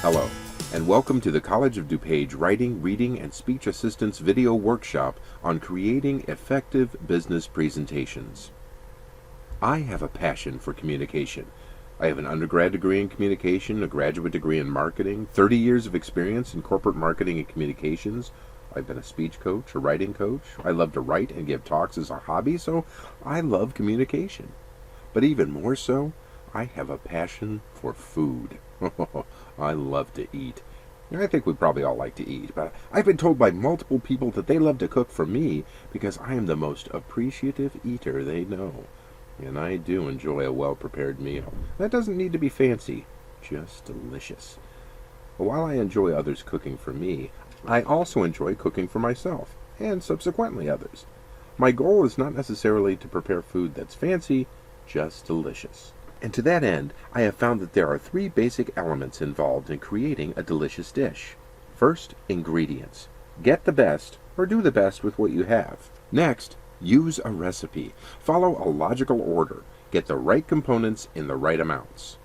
Hello, and welcome to the College of DuPage Writing, Reading, and Speech Assistance video workshop on creating effective business presentations. I have a passion for communication. I have an undergrad degree in communication, a graduate degree in marketing, 30 years of experience in corporate marketing and communications. I've been a speech coach, a writing coach. I love to write and give talks as a hobby, so I love communication. But even more so, I have a passion for food. I love to eat. I think we probably all like to eat, but I've been told by multiple people that they love to cook for me because I am the most appreciative eater they know. And I do enjoy a well-prepared meal. That doesn't need to be fancy, just delicious. While I enjoy others cooking for me, I also enjoy cooking for myself, and subsequently others. My goal is not necessarily to prepare food that's fancy, just delicious. And to that end, I have found that there are three basic elements involved in creating a delicious dish. First, ingredients. Get the best, or do the best with what you have. Next, use a recipe. Follow a logical order. Get the right components in the right amounts.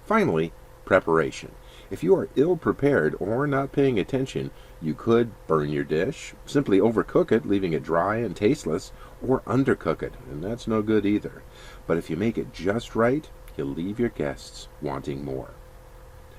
Finally, preparation. If you are ill-prepared or not paying attention, you could burn your dish, simply overcook it, leaving it dry and tasteless, or undercook it, and that's no good either. But if you make it just right, you'll leave your guests wanting more.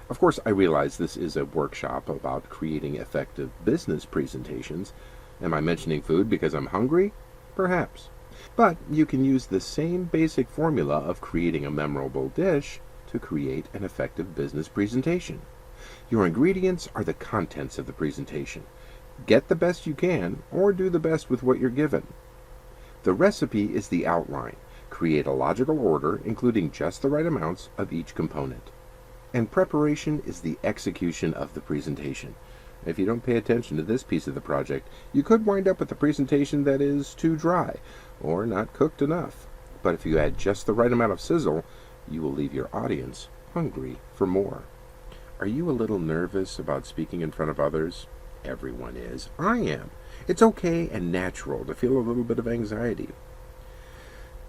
Of course, I realize this is a workshop about creating effective business presentations. Am I mentioning food because I'm hungry? Perhaps. But you can use the same basic formula of creating a memorable dish to create an effective business presentation. Your ingredients are the contents of the presentation. Get the best you can, or do the best with what you're given. The recipe is the outline. Create a logical order, including just the right amounts of each component. And preparation is the execution of the presentation. If you don't pay attention to this piece of the project, you could wind up with a presentation that is too dry, or not cooked enough. But if you add just the right amount of sizzle, you will leave your audience hungry for more. Are you a little nervous about speaking in front of others? Everyone is. I am. It's okay and natural to feel a little bit of anxiety.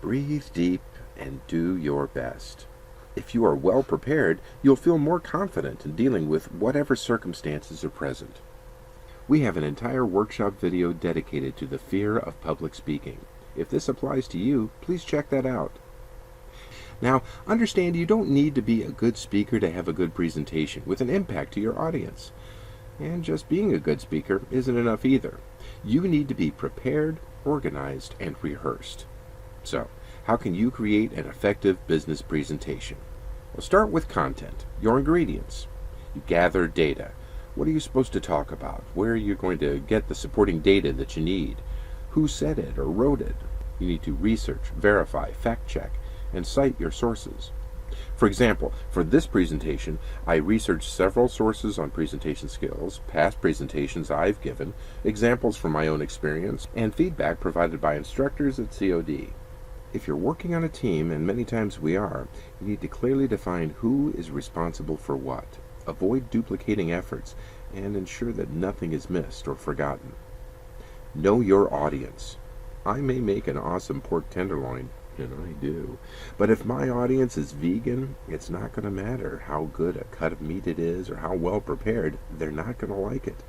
Breathe deep and do your best. If you are well prepared, you'll feel more confident in dealing with whatever circumstances are present. We have an entire workshop video dedicated to the fear of public speaking. If this applies to you, please check that out. Now, understand you don't need to be a good speaker to have a good presentation with an impact to your audience. And just being a good speaker isn't enough either. You need to be prepared, organized, and rehearsed. So, how can you create an effective business presentation? Well, start with content, your ingredients. You gather data. What are you supposed to talk about? Where are you going to get the supporting data that you need? Who said it or wrote it? You need to research, verify, fact-check, and cite your sources. For example, for this presentation, I researched several sources on presentation skills, past presentations I've given, examples from my own experience, and feedback provided by instructors at COD. If you're working on a team, and many times we are, you need to clearly define who is responsible for what. Avoid duplicating efforts, and ensure that nothing is missed or forgotten. Know your audience. I may make an awesome pork tenderloin, and I do. But if my audience is vegan, it's not going to matter how good a cut of meat it is or how well prepared, they're not going to like it.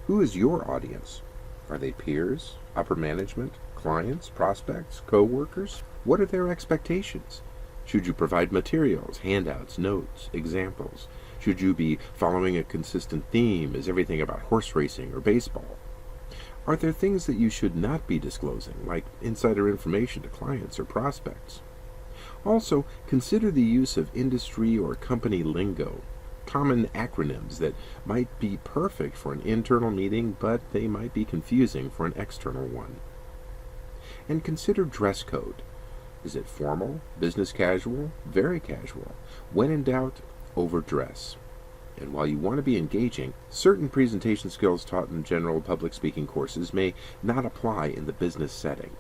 Who is your audience? Are they peers, upper management, clients, prospects, co-workers? What are their expectations? Should you provide materials, handouts, notes, examples? Should you be following a consistent theme? Is everything about horse racing or baseball? Are there things that you should not be disclosing, like insider information to clients or prospects? Also, consider the use of industry or company lingo, common acronyms that might be perfect for an internal meeting, but they might be confusing for an external one. And consider dress code. Is it formal, business casual, very casual? When in doubt, overdress. And while you want to be engaging, certain presentation skills taught in general public speaking courses may not apply in the business setting.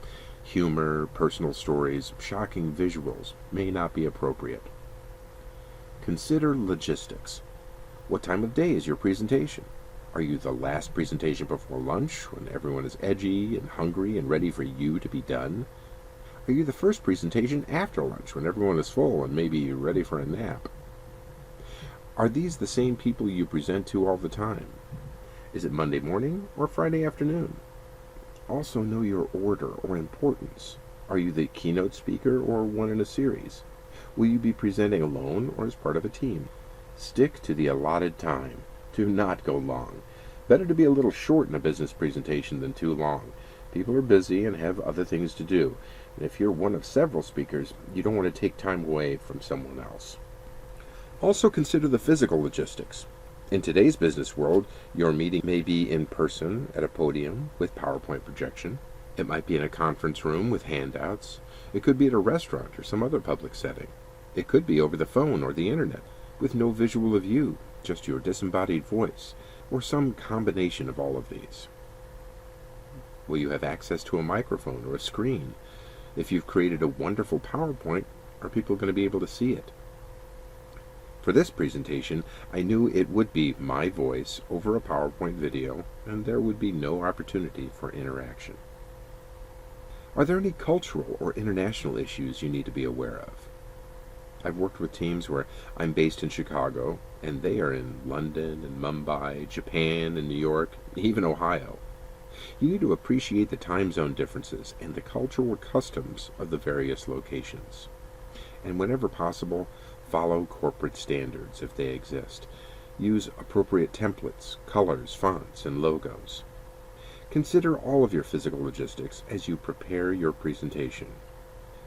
Humor, personal stories, shocking visuals may not be appropriate. Consider logistics. What time of day is your presentation? Are you the last presentation before lunch, when everyone is edgy and hungry and ready for you to be done? Are you the first presentation after lunch, when everyone is full and maybe ready for a nap? Are these the same people you present to all the time? Is it Monday morning or Friday afternoon? Also know your order or importance. Are you the keynote speaker or one in a series? Will you be presenting alone or as part of a team? Stick to the allotted time. Do not go long. Better to be a little short in a business presentation than too long. People are busy and have other things to do. And if you're one of several speakers, you don't want to take time away from someone else. Also consider the physical logistics. In today's business world, your meeting may be in person at a podium with PowerPoint projection. It might be in a conference room with handouts. It could be at a restaurant or some other public setting. It could be over the phone or the internet with no visual of you, just your disembodied voice, or some combination of all of these. Will you have access to a microphone or a screen? If you've created a wonderful PowerPoint, are people going to be able to see it? For this presentation, I knew it would be my voice over a PowerPoint video, and there would be no opportunity for interaction. Are there any cultural or international issues you need to be aware of? I've worked with teams where I'm based in Chicago, and they are in London and Mumbai, Japan and New York, even Ohio. You need to appreciate the time zone differences and the cultural customs of the various locations. And whenever possible, follow corporate standards if they exist. Use appropriate templates, colors, fonts, and logos. Consider all of your physical logistics as you prepare your presentation.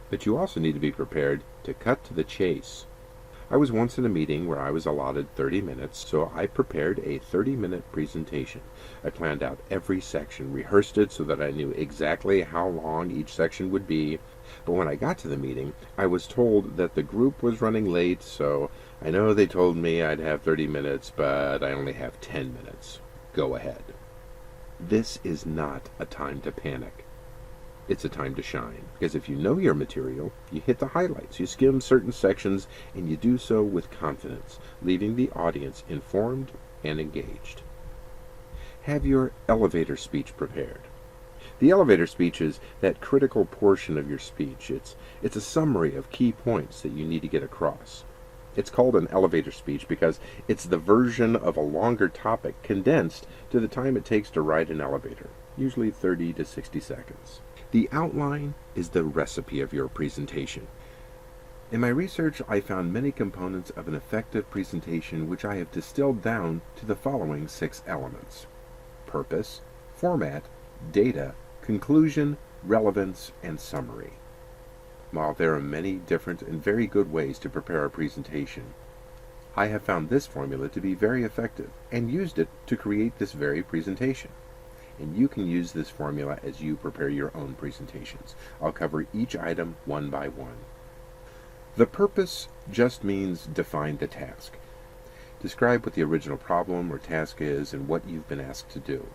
But you also need to be prepared to cut to the chase. I was once in a meeting where I was allotted 30 minutes, so I prepared a 30-minute presentation. I planned out every section, rehearsed it so that I knew exactly how long each section would be. But when I got to the meeting, I was told that the group was running late, so I know they told me I'd have 30 minutes, but I only have 10 minutes. Go ahead. This is not a time to panic. It's a time to shine, because if you know your material, you hit the highlights, you skim certain sections, and you do so with confidence, leaving the audience informed and engaged. Have your elevator speech prepared. The elevator speech is that critical portion of your speech. It's a summary of key points that you need to get across. It's called an elevator speech because it's the version of a longer topic condensed to the time it takes to ride an elevator, usually 30 to 60 seconds. The outline is the recipe of your presentation. In my research, I found many components of an effective presentation which I have distilled down to the following 6 elements: purpose, format, data, conclusion, relevance, and summary. While there are many different and very good ways to prepare a presentation, I have found this formula to be very effective and used it to create this very presentation. And you can use this formula as you prepare your own presentations. I'll cover each item one by one. The purpose just means define the task. Describe what the original problem or task is and what you've been asked to do.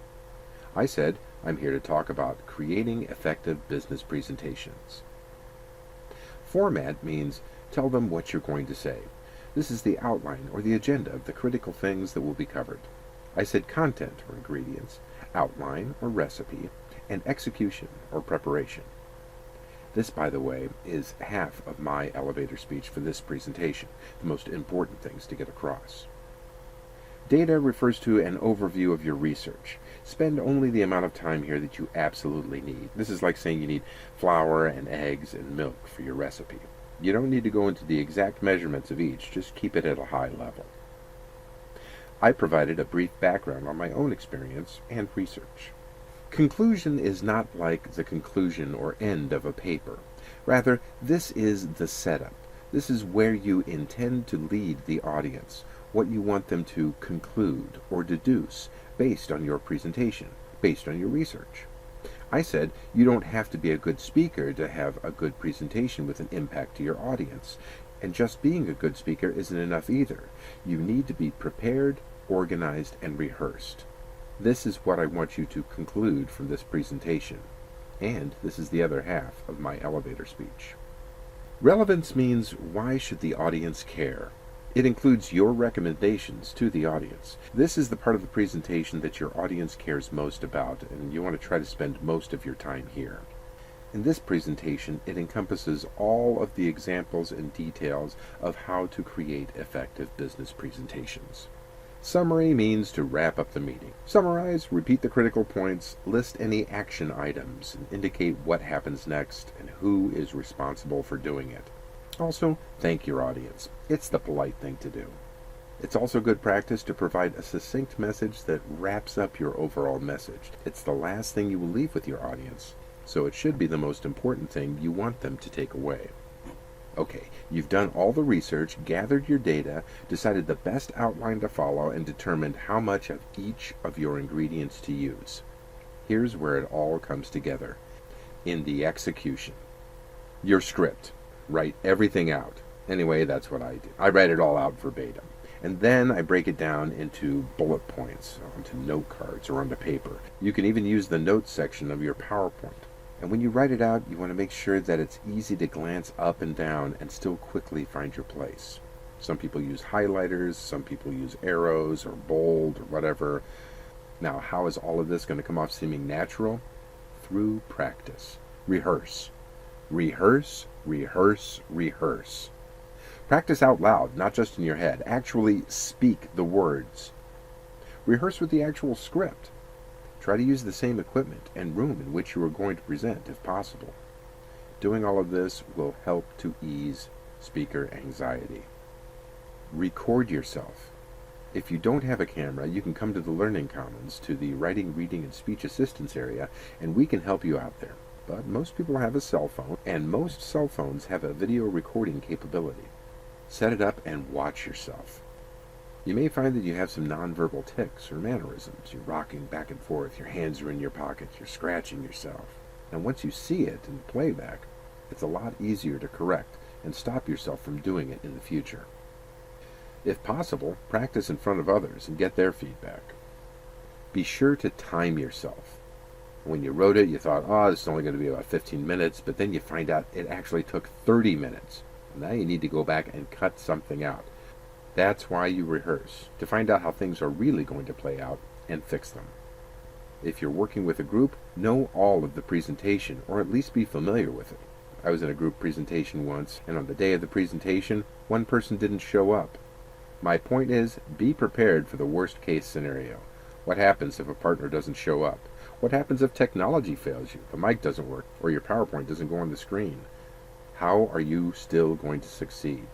I said, I'm here to talk about creating effective business presentations. Format means tell them what you're going to say. This is the outline or the agenda of the critical things that will be covered. I said content or ingredients, outline or recipe, and execution or preparation. This, by the way, is half of my elevator speech for this presentation, the most important things to get across. Data refers to an overview of your research. Spend only the amount of time here that you absolutely need. This is like saying you need flour and eggs and milk for your recipe. You don't need to go into the exact measurements of each, just keep it at a high level. I provided a brief background on my own experience and research. Conclusion is not like the conclusion or end of a paper. Rather, this is the setup. This is where you intend to lead the audience, what you want them to conclude or deduce based on your presentation, based on your research. I said you don't have to be a good speaker to have a good presentation with an impact to your audience. And just being a good speaker isn't enough either. You need to be prepared, organized, and rehearsed. This is what I want you to conclude from this presentation. And this is the other half of my elevator speech. Relevance means why should the audience care? It includes your recommendations to the audience. This is the part of the presentation that your audience cares most about, and you want to try to spend most of your time here. In this presentation, it encompasses all of the examples and details of how to create effective business presentations. Summary means to wrap up the meeting. Summarize, repeat the critical points, list any action items, and indicate what happens next and who is responsible for doing it. Also, thank your audience. It's the polite thing to do. It's also good practice to provide a succinct message that wraps up your overall message. It's the last thing you will leave with your audience, so it should be the most important thing you want them to take away. Okay, you've done all the research, gathered your data, decided the best outline to follow, and determined how much of each of your ingredients to use. Here's where it all comes together. In the execution. Your script. Write everything out. Anyway, that's what I do. I write it all out verbatim. And then I break it down into bullet points, onto note cards, or onto paper. You can even use the notes section of your PowerPoint. And when you write it out, you want to make sure that it's easy to glance up and down and still quickly find your place. Some people use highlighters, some people use arrows or bold or whatever. Now, how is all of this going to come off seeming natural? Through practice. Rehearse. Rehearse, rehearse, rehearse. Practice out loud, not just in your head. Actually speak the words. Rehearse with the actual script. Try to use the same equipment and room in which you are going to present, if possible. Doing all of this will help to ease speaker anxiety. Record yourself. If you don't have a camera, you can come to the Learning Commons, to the Writing, Reading, and Speech Assistance area, and we can help you out there. But most people have a cell phone, and most cell phones have a video recording capability. Set it up and watch yourself. You may find that you have some nonverbal tics or mannerisms. You're rocking back and forth, your hands are in your pockets, you're scratching yourself. And once you see it in playback, it's a lot easier to correct and stop yourself from doing it in the future. If possible, practice in front of others and get their feedback. Be sure to time yourself. When you wrote it, you thought, oh, this is only going to be about 15 minutes, but then you find out it actually took 30 minutes. Now you need to go back and cut something out. That's why you rehearse, to find out how things are really going to play out and fix them. If you're working with a group, know all of the presentation, or at least be familiar with it. I was in a group presentation once, and on the day of the presentation, one person didn't show up. My point is, be prepared for the worst case scenario. What happens if a partner doesn't show up? What happens if technology fails you, the mic doesn't work, or your PowerPoint doesn't go on the screen? How are you still going to succeed?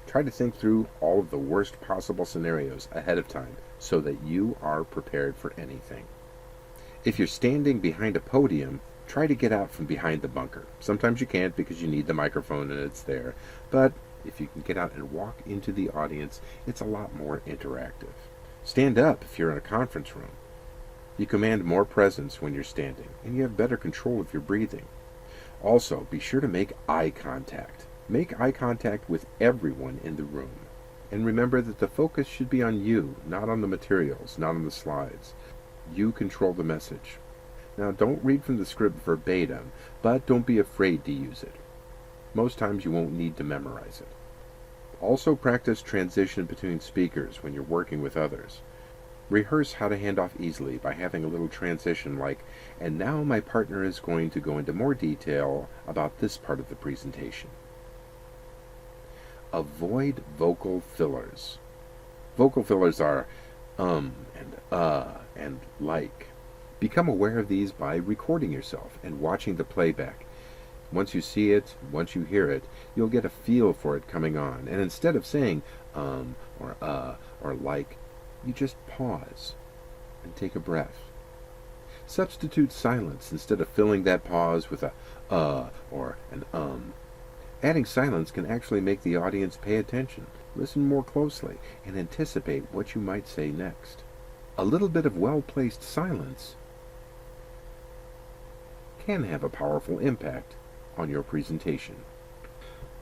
Try to think through all of the worst possible scenarios ahead of time so that you are prepared for anything. If you're standing behind a podium, try to get out from behind the bunker. Sometimes you can't because you need the microphone and it's there, but if you can get out and walk into the audience, it's a lot more interactive. Stand up if you're in a conference room. You command more presence when you're standing, and you have better control of your breathing. Also, be sure to make eye contact. Make eye contact with everyone in the room. And remember that the focus should be on you, not on the materials, not on the slides. You control the message. Now, don't read from the script verbatim, but don't be afraid to use it. Most times you won't need to memorize it. Also practice transition between speakers when you're working with others. Rehearse how to hand off easily by having a little transition like, and now my partner is going to go into more detail about this part of the presentation. Avoid vocal fillers. Vocal fillers are and like. Become aware of these by recording yourself and watching the playback. Once you see it, once you hear it, you'll get a feel for it coming on. And instead of saying or like, you just pause and take a breath. Substitute silence instead of filling that pause with a or an Adding silence can actually make the audience pay attention, listen more closely, and anticipate what you might say next. A little bit of well-placed silence can have a powerful impact on your presentation.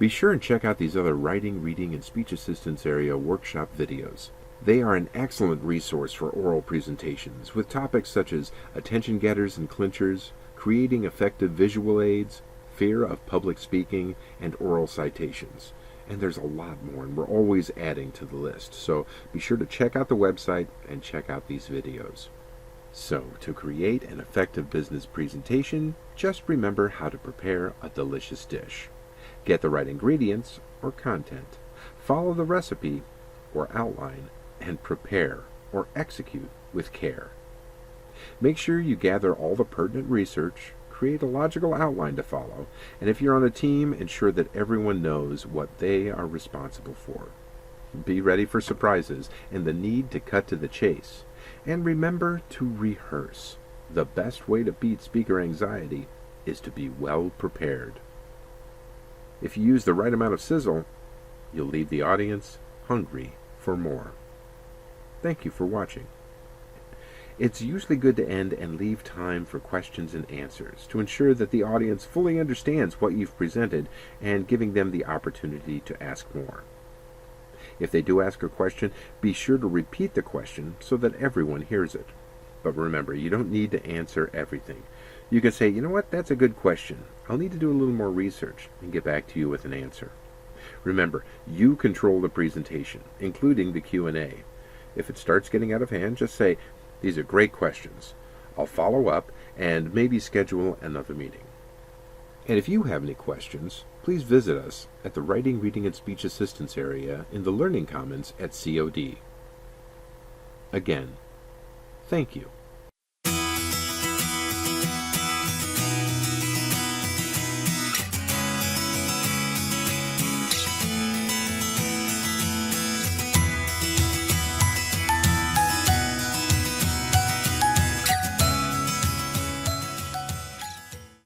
Be sure and check out these other writing, reading, and speech assistance area workshop videos. They are an excellent resource for oral presentations with topics such as attention getters and clinchers, creating effective visual aids, fear of public speaking, and oral citations. And there's a lot more, and we're always adding to the list. So be sure to check out the website and check out these videos. So, to create an effective business presentation, just remember how to prepare a delicious dish. Get the right ingredients or content. Follow the recipe or outline, and prepare or execute with care. Make sure you gather all the pertinent research, create a logical outline to follow, and if you're on a team, ensure that everyone knows what they are responsible for. Be ready for surprises and the need to cut to the chase. And remember to rehearse. The best way to beat speaker anxiety is to be well prepared. If you use the right amount of sizzle, you'll leave the audience hungry for more. Thank you for watching. It's usually good to end and leave time for questions and answers to ensure that the audience fully understands what you've presented and giving them the opportunity to ask more. If they do ask a question, be sure to repeat the question so that everyone hears it. But remember, you don't need to answer everything. You can say, you know what, that's a good question. I'll need to do a little more research and get back to you with an answer. Remember, you control the presentation, including the Q&A. If it starts getting out of hand, just say, these are great questions. I'll follow up and maybe schedule another meeting. And if you have any questions, please visit us at the Writing, Reading, and Speech Assistance area in the Learning Commons at COD. Again, thank you.